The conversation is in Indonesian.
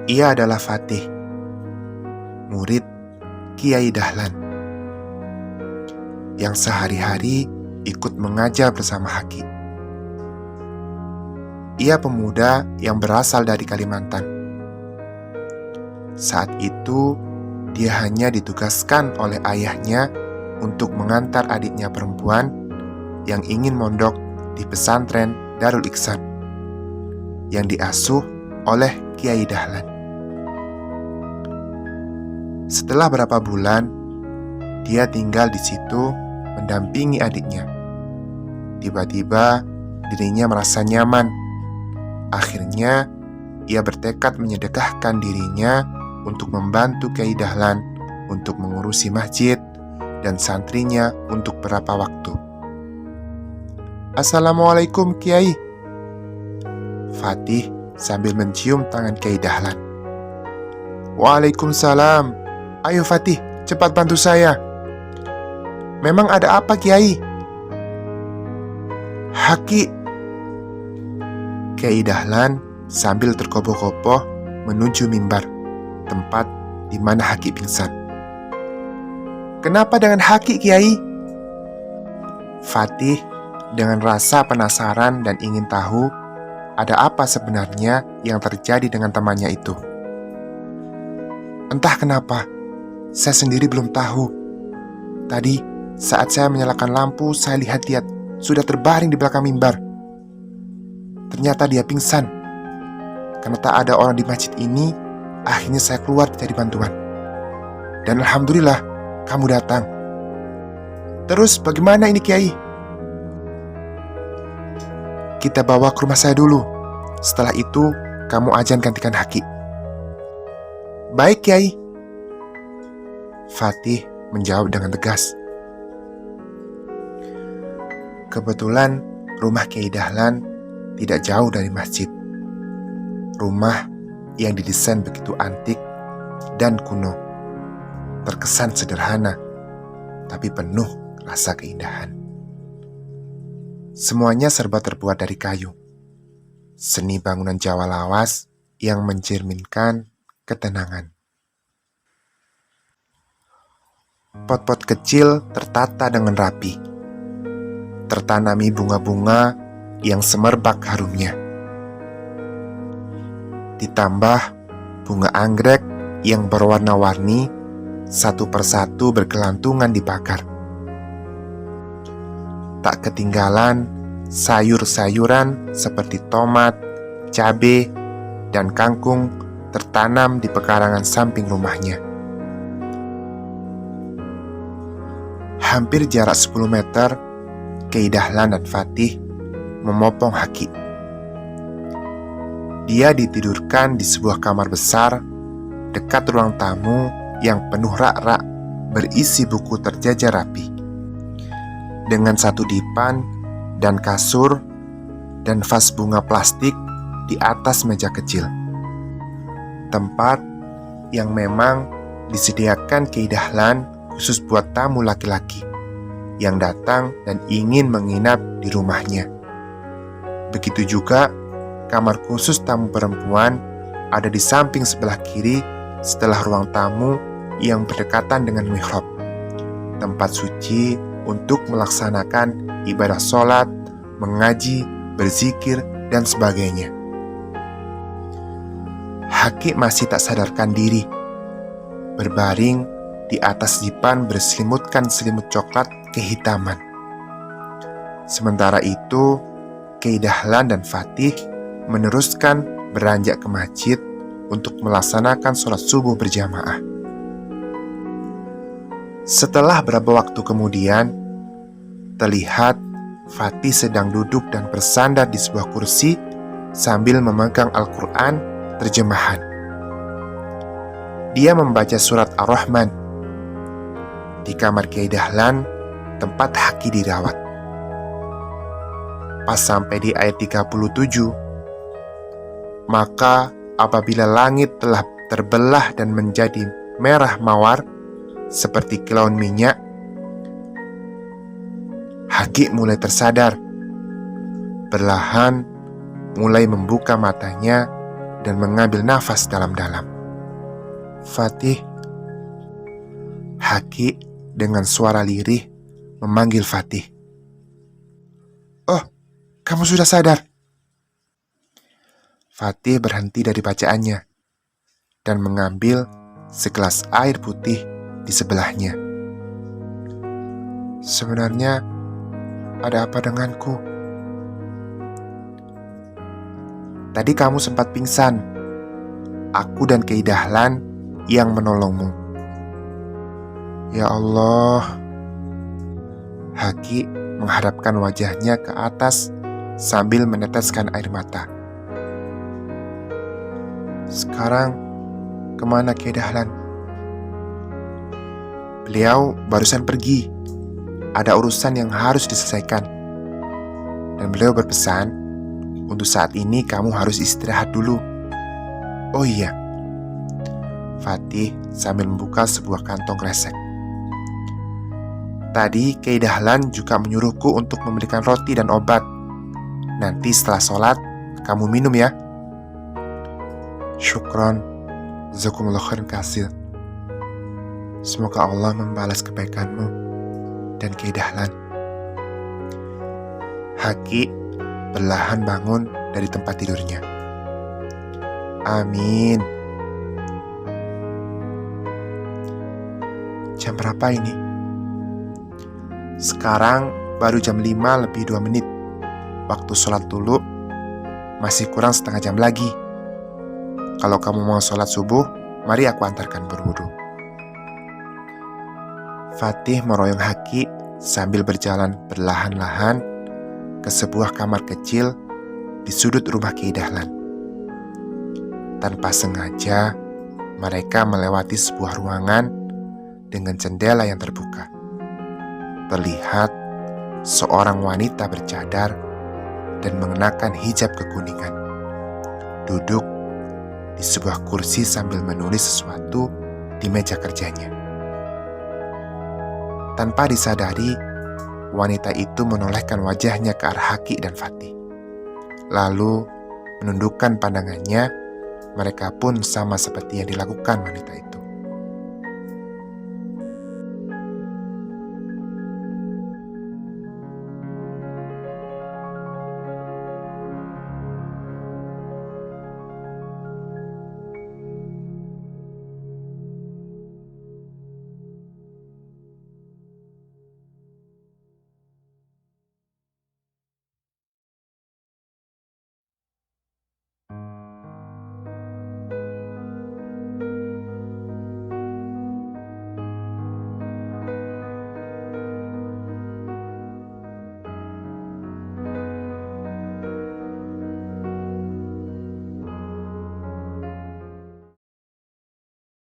Ia adalah Fatih, murid Kiai Dahlan, yang sehari-hari ikut mengajar bersama Haki. Ia pemuda yang berasal dari Kalimantan. Saat itu, dia hanya ditugaskan oleh ayahnya untuk mengantar adiknya perempuan yang ingin mondok di pesantren Darul Iksan yang diasuh oleh Kiai Dahlan. Setelah berapa bulan, dia tinggal di situ mendampingi adiknya. Tiba-tiba dirinya merasa nyaman. Akhirnya, ia bertekad menyedekahkan dirinya untuk membantu Kiai Dahlan untuk mengurusi masjid dan santrinya untuk beberapa waktu. "Assalamualaikum Kiai," Fatih sambil mencium tangan Kiai Dahlan. "Waalaikumsalam. Ayo Fatih, cepat bantu saya." "Memang ada apa Kiai?" "Haki." Kiai Dahlan sambil terkopoh-kopoh menuju mimbar, tempat di mana Haki pingsan. "Kenapa dengan Haki, Kiai?" Fatih dengan rasa penasaran dan ingin tahu ada apa sebenarnya yang terjadi dengan temannya itu. "Entah kenapa, saya sendiri belum tahu. Tadi saat saya menyalakan lampu, saya lihat dia sudah terbaring di belakang mimbar. Ternyata dia pingsan. Karena tak ada orang di masjid ini, akhirnya saya keluar cari bantuan. Dan alhamdulillah, kamu datang. Terus bagaimana ini Kiai?" "Kita bawa ke rumah saya dulu. Setelah itu, kamu ajan gantikan Haki." "Baik Kiai." Fatih menjawab dengan tegas. Kebetulan rumah Kiai Dahlan tidak jauh dari masjid. Rumah yang didesain begitu antik dan kuno. Terkesan sederhana, tapi penuh rasa keindahan. Semuanya serba terbuat dari kayu. Seni bangunan Jawa lawas yang mencerminkan ketenangan. Pot-pot kecil tertata dengan rapi. Tertanami bunga-bunga yang semerbak harumnya. Ditambah bunga anggrek yang berwarna-warni satu persatu bergelantungan di pagar. Tak ketinggalan sayur-sayuran seperti tomat, cabai, dan kangkung tertanam di pekarangan samping rumahnya. Hampir jarak 10 meter, Kiai Dahlan dan Fatih memopong Haki. Dia ditidurkan di sebuah kamar besar dekat ruang tamu yang penuh rak-rak berisi buku terjajar rapi, dengan satu dipan dan kasur dan vas bunga plastik di atas meja kecil. Tempat yang memang disediakan Kiai Dahlan khusus buat tamu laki-laki yang datang dan ingin menginap di rumahnya. Begitu juga kamar khusus tamu perempuan ada di samping sebelah kiri setelah ruang tamu yang berdekatan dengan mihrab, tempat suci untuk melaksanakan ibadah sholat, mengaji, berzikir, dan sebagainya. Haki masih tak sadarkan diri, berbaring di atas dipan berselimutkan selimut coklat kehitaman. Sementara itu, Kiai Dahlan dan Fatih meneruskan beranjak ke masjid untuk melaksanakan sholat subuh berjamaah. Setelah beberapa waktu kemudian, terlihat Fatih sedang duduk dan bersandar di sebuah kursi sambil memegang Al-Quran terjemahan. Dia membaca surat Ar-Rahman di kamar Kiai Dahlan, tempat Haki dirawat. Pas sampai di ayat 37, "Maka apabila langit telah terbelah dan menjadi merah mawar seperti kilauan minyak," Haki mulai tersadar. Perlahan mulai membuka matanya dan mengambil nafas dalam-dalam. "Fatih." Haki dengan suara lirih memanggil Fatih. "Oh, kamu sudah sadar?" Fatih berhenti dari bacaannya dan mengambil segelas air putih di sebelahnya. "Sebenarnya ada apa denganku? Tadi kamu sempat pingsan. Aku dan Kyai Dahlan yang menolongmu." "Ya Allah." Haki menghadapkan wajahnya ke atas sambil meneteskan air mata. "Sekarang kemana Kyai Dahlan?" "Beliau barusan pergi. Ada urusan yang harus diselesaikan. Dan beliau berpesan, untuk saat ini kamu harus istirahat dulu." "Oh iya." Fatih sambil membuka sebuah kantong kresek. "Tadi Kyai Dahlan juga menyuruhku untuk memberikan roti dan obat. Nanti setelah sholat, kamu minum ya." "Syukron, jazakumullah khairan katsir. Semoga Allah membalas kebaikanmu dan Kyai Dahlan." Haki perlahan bangun dari tempat tidurnya. "Amin." "Jam berapa ini?" "Sekarang baru jam 5 lebih 2 menit. Waktu sholat dulu masih kurang setengah jam lagi. Kalau kamu mau sholat subuh, mari aku antarkan berwudu." Fatih meroyong Haki sambil berjalan perlahan-lahan ke sebuah kamar kecil di sudut rumah Kyai Dahlan. Tanpa sengaja, mereka melewati sebuah ruangan dengan jendela yang terbuka. Terlihat seorang wanita bercadar dan mengenakan hijab kekuningan, duduk di sebuah kursi sambil menulis sesuatu di meja kerjanya. Tanpa disadari, wanita itu menolehkan wajahnya ke arah Haki dan Fatih. Lalu menundukkan pandangannya. Mereka pun sama seperti yang dilakukan wanita itu.